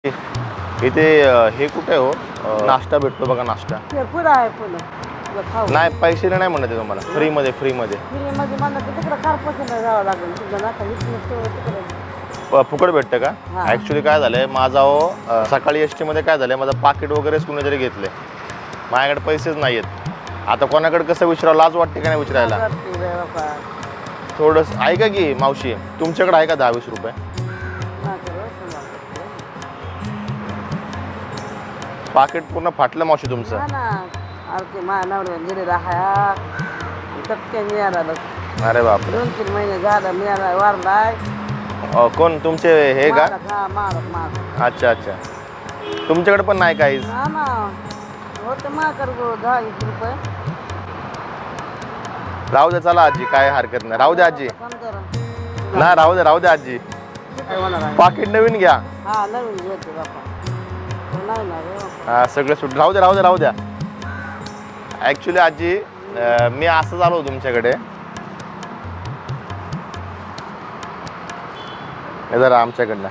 इथे हे कुठे हो नाश्ता भेटतो बघा नाश्ता पुढं आहे पुढं नाही पैसे नाही म्हणत आहे तुम्हाला फ्रीमध्ये फ्रीमध्ये मला तिकडं कारपासून जावं लागेल तुझं फुकट भेटतं का हा. ॲक्च्युली काय झालंय माझा हो सकाळी एस टीमध्ये काय झालंय माझं पाकिट वगैरेच कुणीतरी घेतले माझ्याकडे पैसेच नाही आहेत आता कोणाकडे कसं विचारावं लाज वाटते का नाही विचारायला थोडंसं ऐका की मावशी तुमच्याकडे आहे का 10-20 रुपये पाकिट पूर्ण फाटलं मावशी तुमचं अरे बाप 2-3 महिने झालं मिळाला वारलाय कोण तुमचे हे का मारत अच्छा अच्छा तुमच्याकडे पण नाही काहीच होतं माझ्याकडे 10-20 रुपये राहू दे चला आजी काय हरकत नाही राहू दे आजी नाही राहू दे आजी पाकिट नवीन घ्या हा नवीन घेते बापा नाही ना रे. हा सगळं सुट राहू द्या ॲक्च्युली आजी मी असंच आलो तुमच्याकडे हे जरा आमच्याकडनं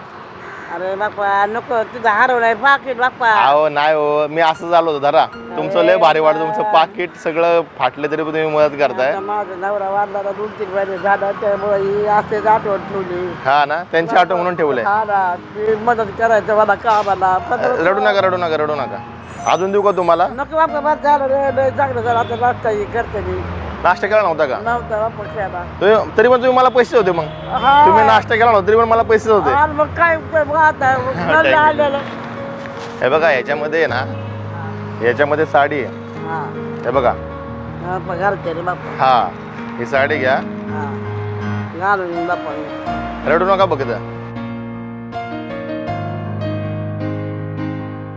अरे बापा नको तुझं हरवलाय पाकिट बापा अहो नाही हो मी असंच आलो होतो जरा तुमचं लय भारी वाटतं तुमचं पाकिट सगळं फाटलं तरी पण तुम्ही मदत करताय आता माझा नवरा वारला 2-3 महिने झाला त्यामुळे ही असेच आठवण ठेवली हा ना त्यांची आठवण म्हणून ठेवलंय हा ना ती मदत करायचं मला कामाला रडू नका अजून देऊ का तुम्हाला नको बापा बस झालं रे लय चांगलं झालं आता नाश्ता ही करते मी नाश्ता केला नव्हता का नव्हता बापा खेळा तरी पण तुम्ही मला पैसे होते मग तुम्ही नाश्ता केला नव्हता तरी पण मला पैसे होते आणि मग काय मग आता नंतर आलेलं हे बघा याच्यामध्ये आहे ना याच्यामध्ये साडी आहे हा हे बघा बापा घालते रे बापा हा ही साडी घ्या हा घालून बापा रडू नका बघता